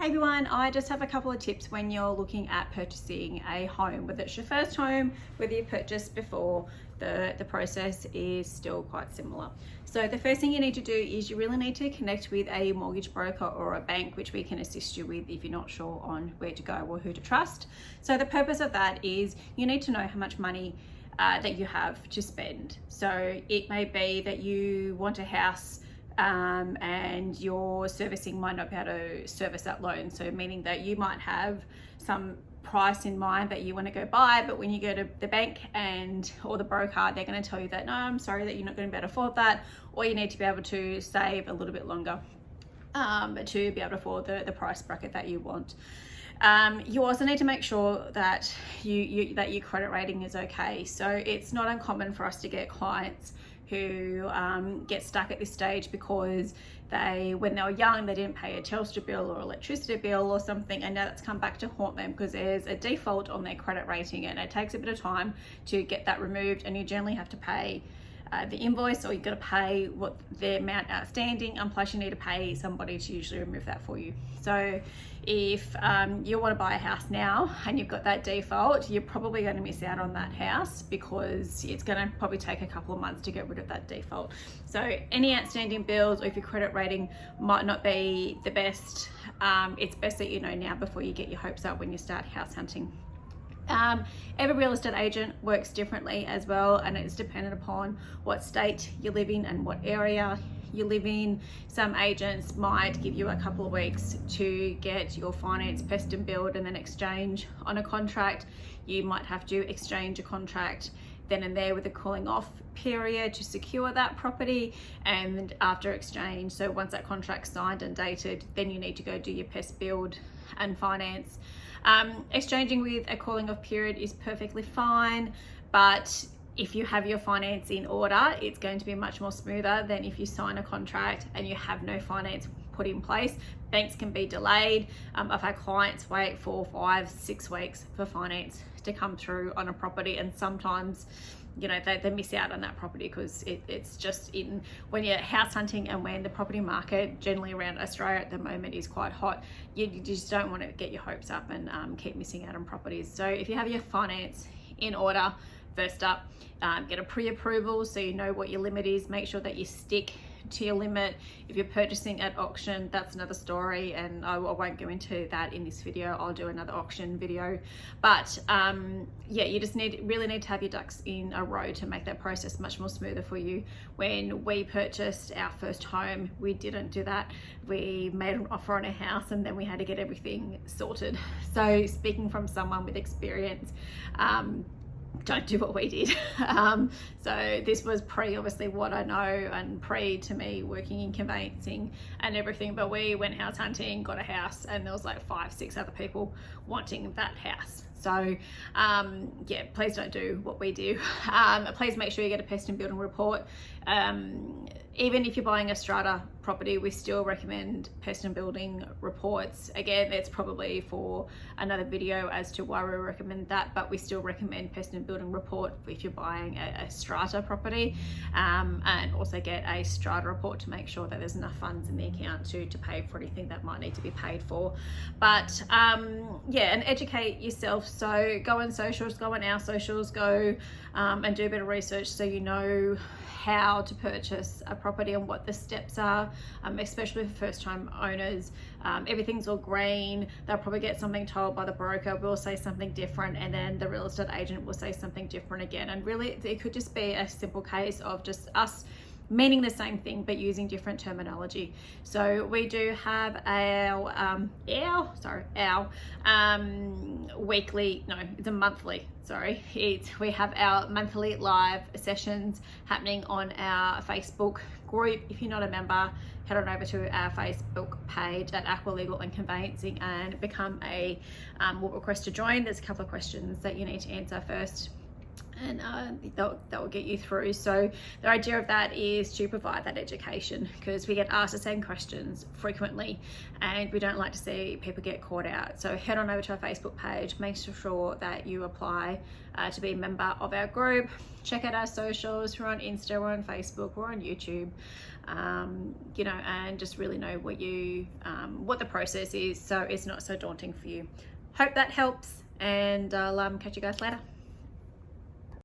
Hey everyone, I just have a couple of tips when you're looking at purchasing a home, whether it's your first home, whether you've purchased before, the process is still quite similar. So the first thing you need to do is you really need to connect with a mortgage broker or a bank, which we can assist you with if you're not sure on where to go or who to trust. So the purpose of that is you need to know how much money that you have to spend. So it may be that you want a house and your servicing might not be able to service that loan. So meaning that you might have some price in mind that you want to go buy, but when you go to the bank or the broker, they're going to tell you that, no, I'm sorry that you're not going to be able to afford that, or you need to be able to save a little bit longer to be able to afford the price bracket that you want. You also need to make sure that that your credit rating is okay. So it's not uncommon for us to get clients who get stuck at this stage because when they were young, they didn't pay a Telstra bill or electricity bill or something, and now that's come back to haunt them because there's a default on their credit rating, and it takes a bit of time to get that removed, and you generally have to pay the invoice, or you've got to pay what the amount outstanding, and plus you need to pay somebody to usually remove that for you. So if you want to buy a house now and you've got that default, you're probably going to miss out on that house because it's going to probably take a couple of months to get rid of that default. So any outstanding bills, or if your credit rating might not be the best, it's best that you know now before you get your hopes up when you start house hunting. Every real estate agent works differently as well, and it's dependent upon what state you live in and what area you live in. Some agents might give you a couple of weeks to get your finance pressed and billed and then exchange on a contract. You might have to exchange a contract then and there with a cooling off period to secure that property, and after exchange, so once that contract's signed and dated, then you need to go do your press build and finance. Exchanging with a cooling off period is perfectly fine, but if you have your finance in order, it's going to be much more smoother than if you sign a contract and you have no finance put in place. Banks can be delayed. I've had clients wait 4, 5, 6 weeks for finance to come through on a property, and sometimes they miss out on that property because it's just when you're house hunting and when the property market generally around Australia at the moment is quite hot, you just don't want to get your hopes up and keep missing out on properties. So if you have your finance in order, first up, get a pre-approval so you know what your limit is. Make sure that you stick to your limit. If you're purchasing at auction, that's another story, and I won't go into that in this video. I'll do another auction video, but yeah, you just really need to have your ducks in a row to make that process much more smoother for you. When we purchased our first home, we didn't do that. We made an offer on a house and then we had to get everything sorted. So speaking from someone with experience, don't do what we did. So this was obviously what I know, and to me working in conveyancing and everything, but we went house hunting, got a house, and there was like 5, 6 other people wanting that house. So yeah, please don't do what we do. Please make sure you get a pest and building report. Even if you're buying a strata property, we still recommend pest and building reports. Again, it's probably for another video as to why we recommend that, but we still recommend pest and building report if you're buying a strata property, and also get a strata report to make sure that there's enough funds in the account to pay for anything that might need to be paid for. But yeah, and educate yourself. So go on socials, go on our socials, go and do a bit of research so you know how to purchase a property and what the steps are, especially for first time owners. Everything's all green. They'll probably get something told by the broker, we'll say something different, and then the real estate agent will say something different again. And really it could just be a simple case of just us meaning the same thing but using different terminology. So we do have our weekly, no, it's a monthly, sorry. We have our monthly live sessions happening on our Facebook group. If you're not a member, head on over to our Facebook page at Aqua Legal and Conveyancing and become we'll request to join. There's a couple of questions that you need to answer first. and that will get you through. So the idea of that is to provide that education, because we get asked the same questions frequently and we don't like to see people get caught out. So head on over to our Facebook page, make sure that you apply to be a member of our group. Check out our socials. We're on Insta, we're on Facebook, we're on YouTube, you know, and just really know what the process is, so it's not so daunting for you. Hope that helps, and I'll catch you guys later.